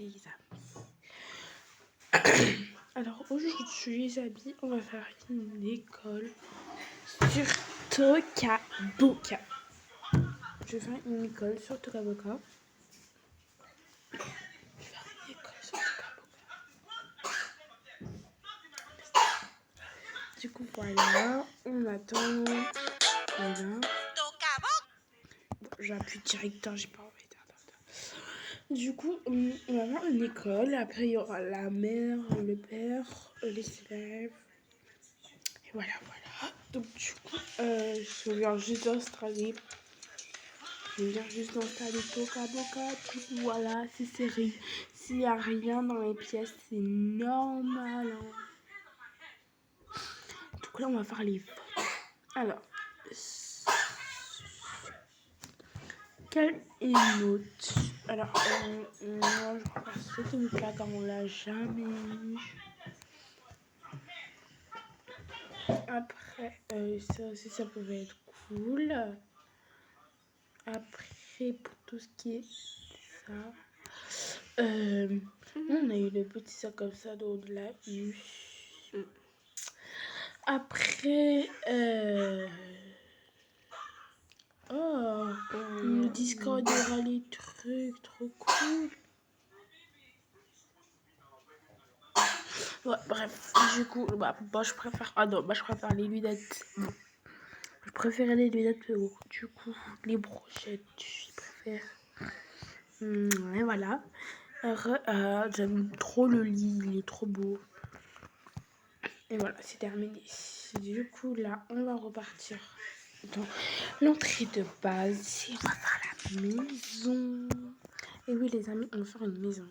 les amis. Alors aujourd'hui les amis, on va faire une école sur Tokaboka. Je vais faire une école sur Tokaboka. Du coup voilà, on attend. Voilà. Bon, j'appuie directeur, j'ai pas envie de... Du coup, on va avoir une école. Après, il y aura la mère, le père, les élèves. Et voilà, voilà. Donc, du coup, je viens juste d'installer. Tokaboka. Voilà, c'est serré. S'il n'y a rien dans les pièces, c'est normal. Hein. Donc là, on va faire les photos. Alors, quelle émote? Alors, moi, je crois que cette émote-là, comme on l'a jamais eu. Après, ça aussi, ça pouvait être cool. Après, pour tout ce qui est ça, on a eu le petit sac comme ça, donc on l'a eu. Après, ils nous disent qu'on aura les trucs, trop cool. Ouais, bref, du coup, je préfère. Ah non, je préfère les lunettes. Je préfère les lunettes, mais bon, du coup, les brochettes, je préfère. Et voilà. J'aime trop le lit, il est trop beau. Et voilà, c'est terminé. Du coup, là, on va repartir dans l'entrée de base. Et on va faire la maison. Et oui, les amis, on va faire une maison.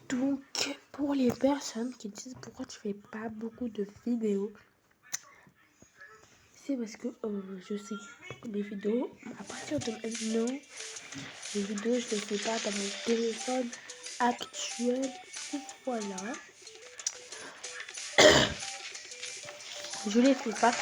Donc, pour les personnes qui disent pourquoi tu fais pas beaucoup de vidéos, c'est parce que je sais les vidéos, à partir de maintenant, les vidéos, je les fais pas dans mon téléphone actuel. Voilà. Je les fais pas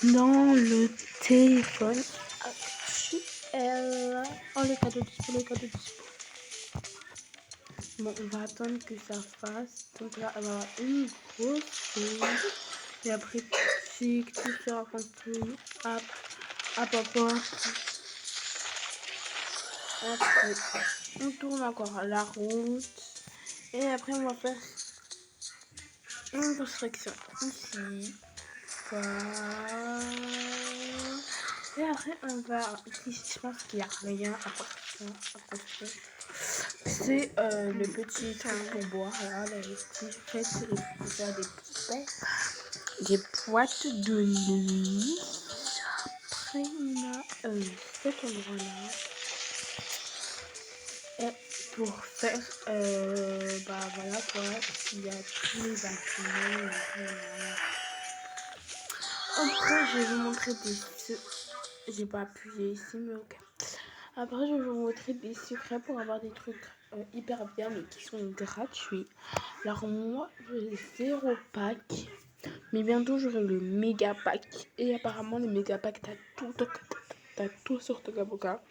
dans le téléphone actuel. Oh, les cadeaux dispo. Bon, on va attendre que ça fasse. Donc là, on va avoir une grosse chose. Et après, tout sera construit. Hop, hop. Après, on tourne encore la route. Et après, on va faire une construction ici. Voilà. Et après, on va... Ici, je pense qu'il n'y a rien à construire. C'est le petit truc pour boire. Là, les petits fêtes pour faire des poupées. Des boîtes de nuit. Après, on a cet endroit-là. Et pour faire, voilà quoi, il y a tous les bâtiments. Après, je vais vous montrer des... J'ai pas appuyé ici, mais ok. Après, je vais vous montrer des secrets pour avoir des trucs hyper bien, mais qui sont gratuits. Alors moi, j'ai 0 pack. Mais bientôt, j'aurai le méga pack. Et apparemment, le méga pack, t'as tout sur Tokaboka.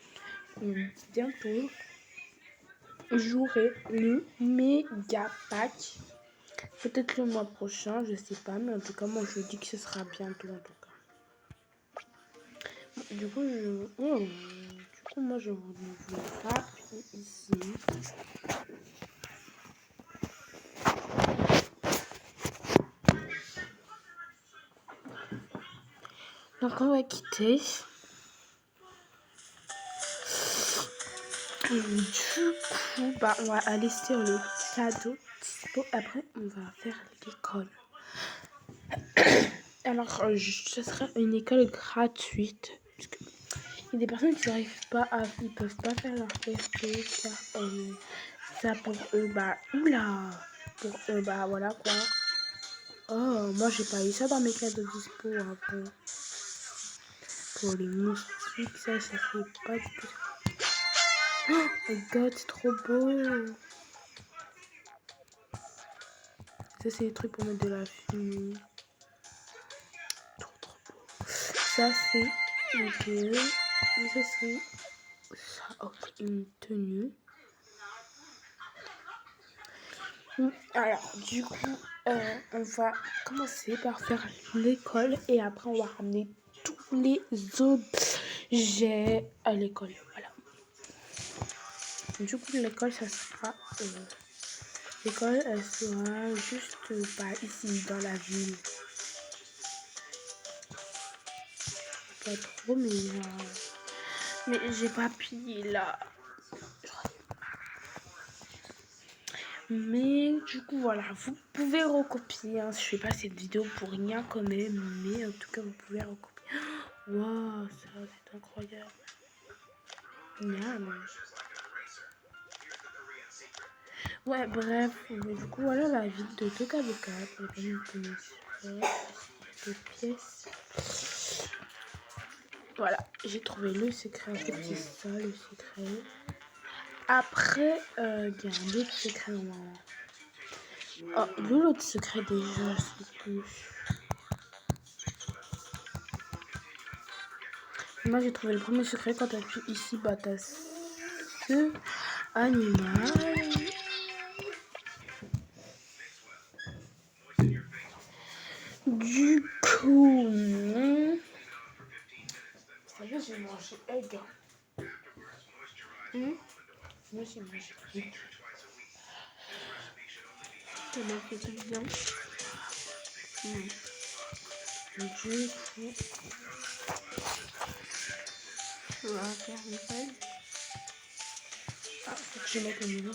Bientôt, j'aurai le méga pack. Peut-être le mois prochain, je sais pas. Mais en tout cas, moi, je dis que ce sera bientôt, en tout cas. Du coup, moi, je vous rappuie ici. Donc, on va quitter. Du coup, on va aller sur le cadeau dispo. Après, on va faire l'école. Alors, ce sera une école gratuite. Parce que il y a des personnes qui n'arrivent pas à... Ils peuvent pas faire leur TFP. Ça pour eux, pour eux, voilà quoi. Oh, moi, j'ai pas eu ça dans mes cadeaux dispo avant. Pour les moustiques, ça se fait pas du tout. Oh my god, c'est trop beau. Ça, c'est des trucs pour mettre de la fumée. Trop beau. Ça, c'est ok. Et ça, c'est ça, ok, une tenue. Alors, du coup, on va commencer par faire l'école et après, on va ramener tous les objets à l'école. Voilà. Du coup, l'école, ça sera... l'école, elle sera juste ici, dans la ville. Pas trop, mais j'ai pas plié là. Mais du coup, voilà, vous pouvez recopier. Hein. Je fais pas cette vidéo pour rien quand même, mais en tout cas, vous pouvez recopier. Waouh, ça, c'est incroyable. Miam. Ouais, bref, du coup, voilà la ville de Tokaboka. Pour les personnes qui connaissent des pièces. Voilà, j'ai trouvé le secret. En fait, c'est ça, le secret. Après, il y a un autre secret normalement. Oh, l'autre secret déjà, je sais plus. Moi, j'ai trouvé le premier secret quand t'appuies ici, bah t'as ce animal. Du coup, ça y est, j'ai mangé egg. Moi, j'ai mangé egg. Ça m'a fait du bien. Du coup, on va faire l'école. Ah, faut que je mette le menu.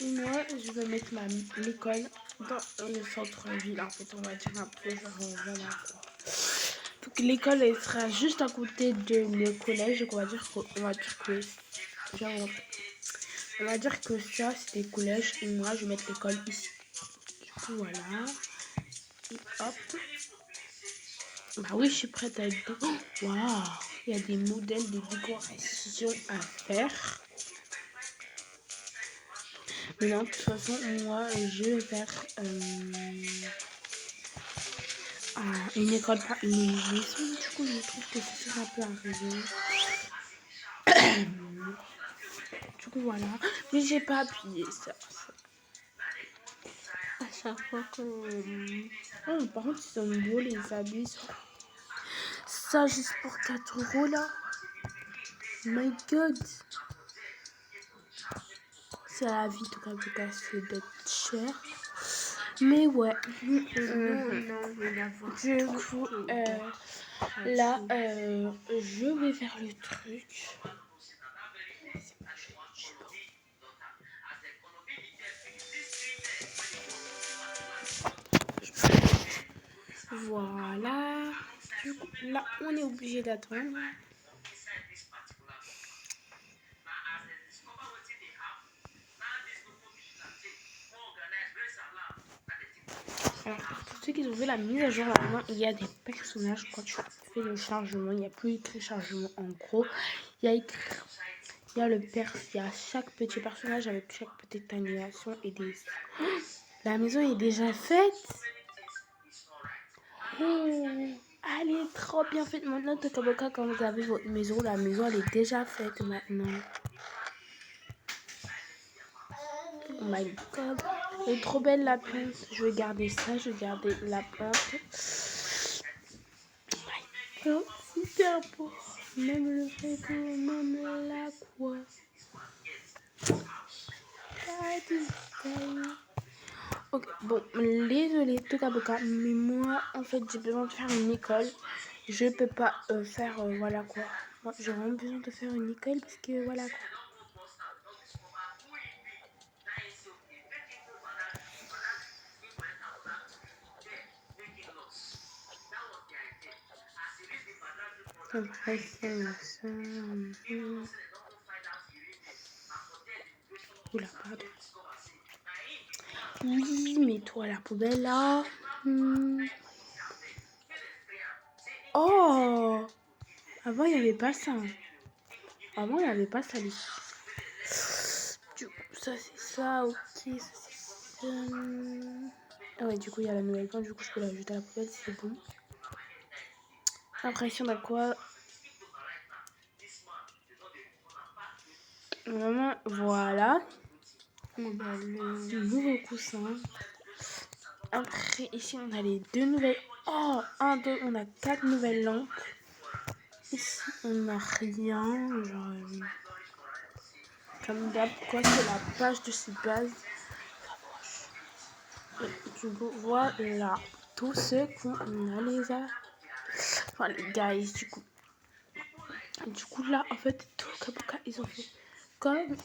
Et moi, je vais mettre l'école dans le centre-ville. En fait, on va dire un peu genre, voilà quoi. Donc l'école, elle sera juste à côté de le collège. Donc on va dire que genre, on va dire que ça, c'était le collège. Et moi, je vais mettre l'école ici. Du coup, voilà. Et hop. Bah oui, je suis prête à être... Waouh, il y a des modèles de décoration à faire. Mais non, de toute façon, moi, je vais faire une école, pas une maison. Du coup, je trouve que c'est ça un peu arrivé. Du coup, voilà. Mais j'ai pas appuyé ça. À chaque fois que... Oh, par contre, ils sont beaux, les habits. Ça, juste pour 4 € là. My God. C'est la vie, tout cas, c'est d'être cher. Mais ouais. Du coup, là, je vais faire le truc. Voilà. Du coup, là, on est obligé d'attendre. Alors, pour ceux qui ont fait la mise à jour, normalement, il y a des personnages. Quand tu fais le chargement, il n'y a plus écrit chargement en gros. Il y a écrit... Il y a chaque petit personnage avec chaque petite animation et des... La maison est déjà faite. Elle est trop bien faite. Maintenant, Tokaboka, quand vous avez votre maison, la maison, elle est déjà faite maintenant. Oh my God. Elle est trop belle, la plante. Je vais garder ça. Je vais garder la plante. Oh my God. Super beau. Même le frigo, même la quoi. Ok, bon, désolé Tokaboka, mais moi, en fait, j'ai besoin de faire une école. Je peux pas faire, voilà quoi. Moi, j'ai vraiment besoin de faire une école parce que, voilà quoi. Après, ça... Oula, pardon. Oui, mets-toi à la poubelle là. Oh! Avant, il n'y avait pas ça. Avant, il n'y avait pas ça. Du coup, ça, c'est ça. Ok, ça, c'est ça. Ah ouais, du coup, il y a la nouvelle plante. Du coup, je peux la jeter à la poubelle, c'est bon. L'impression de quoi? Vraiment, voilà. On a le nouveau coussin. Après, ici, on a les 2 nouvelles... Oh, 1, 2, on a 4 nouvelles lampes. Ici, on n'a rien. Genre, comme d'hab, quoi, c'est la page de ces bases. Du coup, voilà. Tous ceux qu'on a les a... Enfin, les guys, du coup. Du coup, là, en fait, tout Kabuka, ils ont fait comme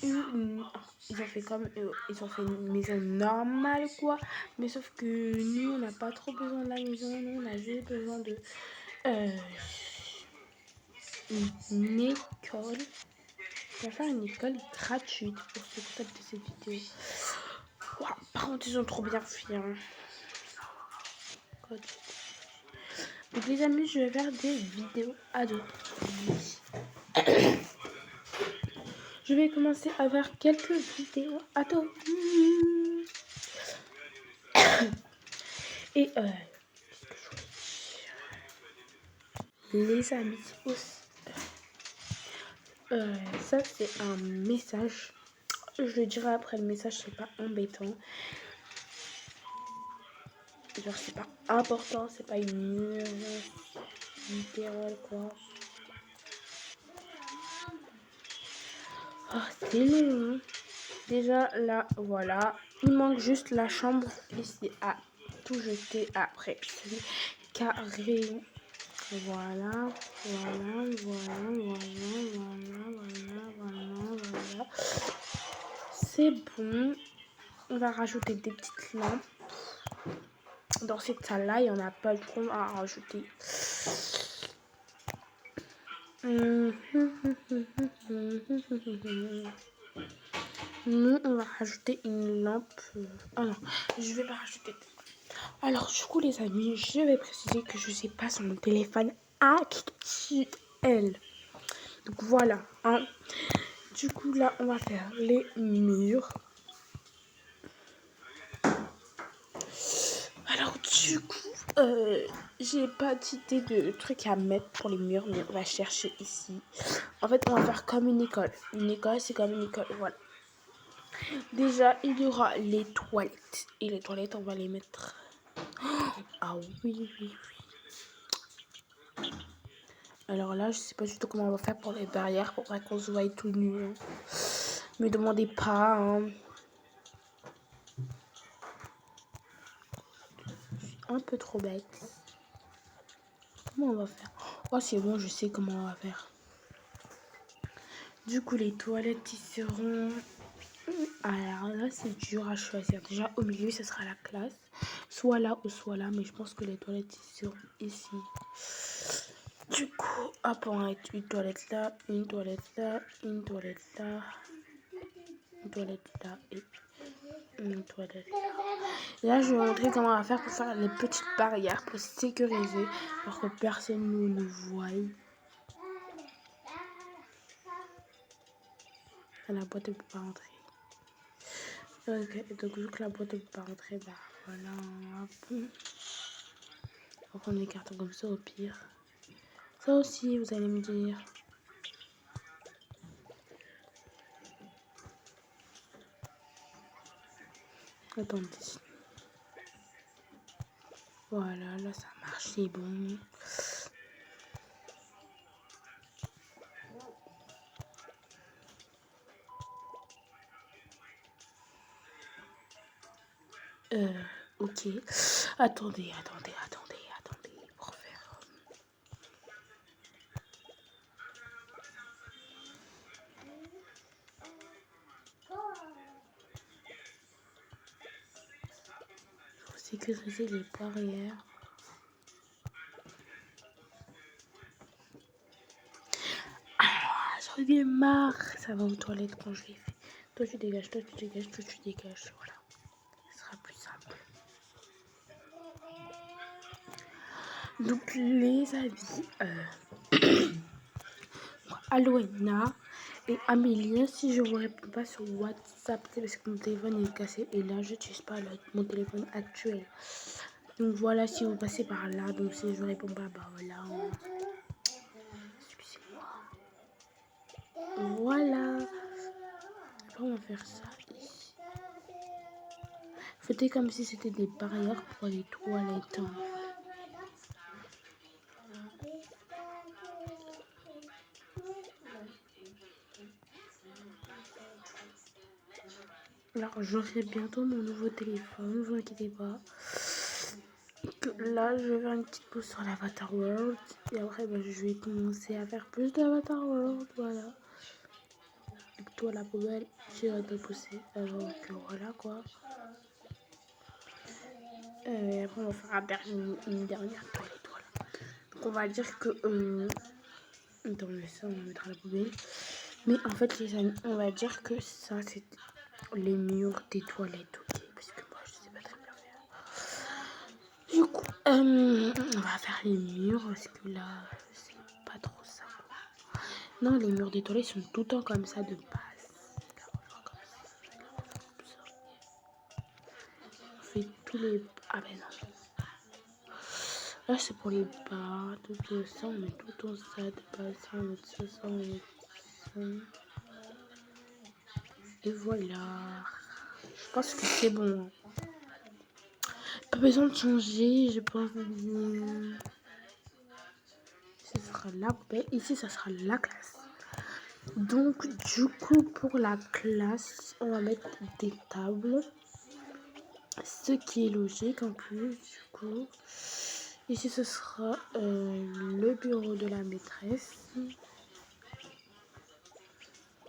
ils ont fait une maison normale, quoi. Mais sauf que nous, on n'a pas trop besoin de la maison. Nous, on a juste besoin de une école. On va faire une école gratuite pour ceux qui tapent de cette vidéo. Wow, par contre, ils ont trop bien fait. Hein. Donc, les amis, je vais faire des vidéos ados. Je vais commencer à faire quelques vidéos ados. Et les amis aussi. Ça c'est un message. Je le dirai après le message, c'est pas embêtant. Genre c'est pas important, c'est pas une urgence littérale quoi. Oh, c'est long. Déjà là, voilà. Il manque juste la chambre ici à tout jeter après. C'est carré. Voilà, voilà, voilà, voilà. C'est bon. On va rajouter des petites lampes. Dans cette salle-là, il n'y en a pas trop à rajouter. Nous, on va rajouter une lampe. Ah non, je vais pas rajouter. Alors, du coup, les amis, je vais préciser que je sais pas sur mon téléphone actuel. Donc voilà. Hein. Du coup, là, on va faire les murs. Alors, du coup, j'ai pas d'idée de trucs à mettre pour les murs, mais on va chercher ici. En fait, on va faire comme une école. Une école, c'est comme une école, voilà. Déjà, il y aura les toilettes. Et les toilettes, on va les mettre... Ah oui, oui, oui. Alors là, je sais pas du tout comment on va faire pour les barrières, pour pas qu'on se voie tout nu. Hein. Me demandez pas, hein. Je suis un peu trop bête. Comment on va faire? Oh, c'est bon, je sais comment on va faire. Du coup, les toilettes, ils seront... Alors là, c'est dur à choisir. Déjà, au milieu, ce sera la classe. Soit là ou soit là. Mais je pense que les toilettes, ils seront ici. Du coup, hop, on va mettre une toilette là, une toilette là, une toilette là, une toilette là et une toilette là. Là, je vais vous montrer comment on va faire pour faire les petites barrières pour sécuriser pour que personne ne nous voie. La boîte ne peut pas rentrer. Ok, donc vu que la boîte ne peut pas rentrer, bah voilà. On va prendre les cartons comme ça au pire. Ça aussi, vous allez me dire. Attendez. Voilà, là ça marche, c'est bon. Ok. Attendez. Pour faire... Faut sécuriser les barrières. Ah, j'en ai marre. Ça va aux toilettes quand je l'ai fait. Toi tu dégages, toi tu dégages, toi tu dégages. Voilà. Ce sera plus simple. Donc les amis, Aloena et Amélie, si je vous réponds pas sur WhatsApp, c'est parce que mon téléphone est cassé et là j'utilise pas mon téléphone actuel. Donc voilà, si vous passez par là, donc si je réponds pas, bah voilà. Excusez-moi. Voilà. Après, on va faire ça ici. Faites comme si c'était des barrières pour les toilettes. Alors, j'aurai bientôt mon nouveau téléphone, ne vous inquiétez pas. Là, je vais faire une petite pause sur l'Avatar World. Et après, je vais commencer à faire plus d'Avatar World. Voilà. Et toi, la poubelle, j'ai hâte de pousser. Alors que voilà quoi. Et après, on va faire une dernière toilette. Voilà. Donc, on va dire que. Attends, mais ça, on va mettre à la poubelle. Mais en fait, les amis, on va dire que ça, c'est les murs des toilettes. Ok, parce que moi, je sais pas très bien faire. Du coup, on va faire les murs parce que là, c'est pas trop ça. Non, les murs des toilettes sont tout le temps comme ça de base. Là, on va faire comme ça. On fait tous les. Ah ben non. Là, c'est pour les bas. Tout ça, on met tout en ça de base. Ça, on met ça, on met ça. Et voilà. Je pense que c'est bon. Pas besoin de changer, je pense. Ce sera la poubelle. Ici, ça sera la classe. Donc, du coup, pour la classe, on va mettre des tables. Ce qui est logique en plus, du coup. Ici, ce sera le bureau de la maîtresse.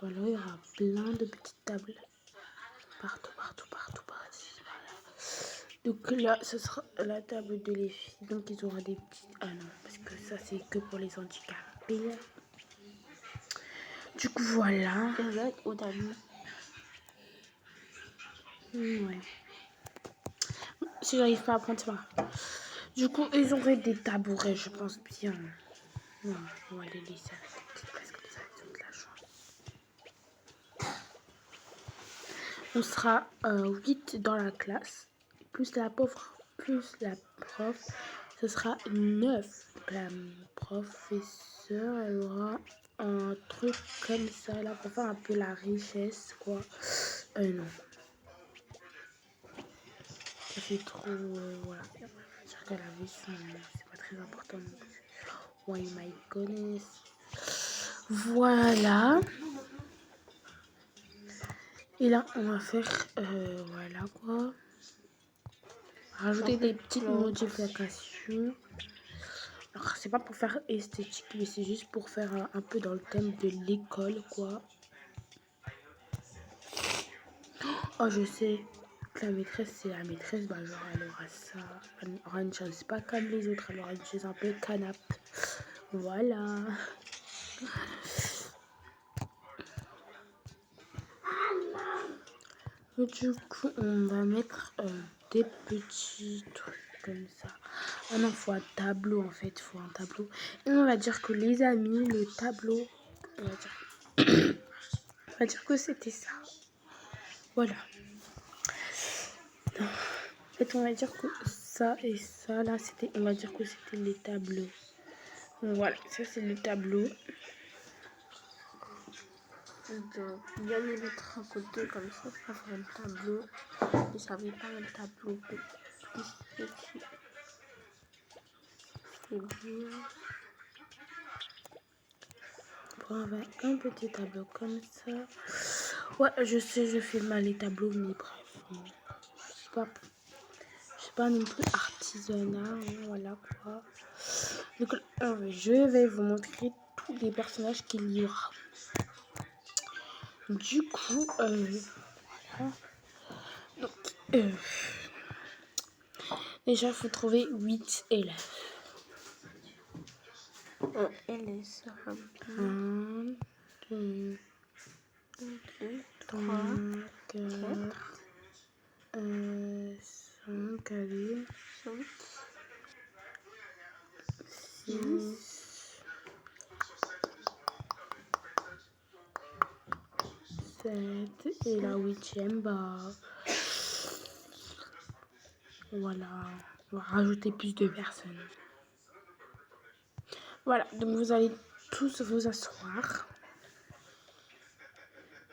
Voilà, il y aura plein de petites tables. Partout. Voilà. Donc là, ce sera la table de les filles. Donc, ils auront des petites... Ah non, parce que ça, c'est que pour les handicapés. Du coup, voilà. Ouais. Si j'arrive pas à prendre, c'est pas grave. Du coup, ils auraient des tabourets, je pense bien. Non, on va les laisser avec une petite place comme ça, ils ont de la chance. On sera 8 dans la classe, plus la prof, ce sera 9. La professeure, elle aura un truc comme ça, là, pour faire un peu la richesse, quoi. Non. Ça fait trop, voilà. Dire qu'elle avait son, c'est pas très important non plus. Why my goodness. Voilà. Et là, on va faire, voilà quoi. Rajouter des petites modifications. Alors, c'est pas pour faire esthétique, mais c'est juste pour faire un peu dans le thème de l'école, quoi. Oh, je sais. La maîtresse, c'est la maîtresse, bah genre elle aura ça. Elle aura une chaise pas comme les autres, elle aura une chaise un peu canapé. Voilà. Et du coup, on va mettre des petits trucs comme ça. Ah non, faut un tableau en fait, faut un tableau. Et on va dire que les amis, le tableau, on va dire que c'était ça. Voilà. En fait, on va dire que ça et ça, là, c'était, on va dire que c'était les tableaux. Donc, voilà, ça c'est le tableau. Il y a les lettres à côté comme ça, ça fait un tableau. Et ça fait pas un tableau plus petit. C'est bien. Pour avoir un petit tableau comme ça. Ouais, je sais, je fais mal les tableaux, mais bref. Je suis pas non plus artisanat, hein, voilà quoi. Donc, je vais vous montrer tous les personnages qu'il y aura. Du coup, voilà. Donc, déjà, il faut trouver 8 élèves. Et les sœurs. 1, 2, 3, 4, 5, allez. 6, 7. Et la 8e, bah... Voilà. On va rajouter plus de personnes. Voilà, donc vous allez tous vous asseoir.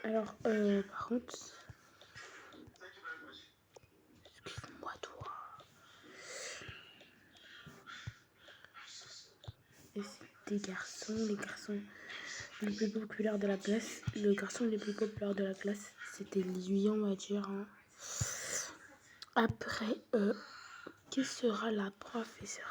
Alors, par contre, excuse-moi toi. Et c'est des garçons, les garçons les plus populaires de la classe. Le garçon le plus populaire de la classe, c'était lui, on va dire. Hein. Après, qui sera la professeure?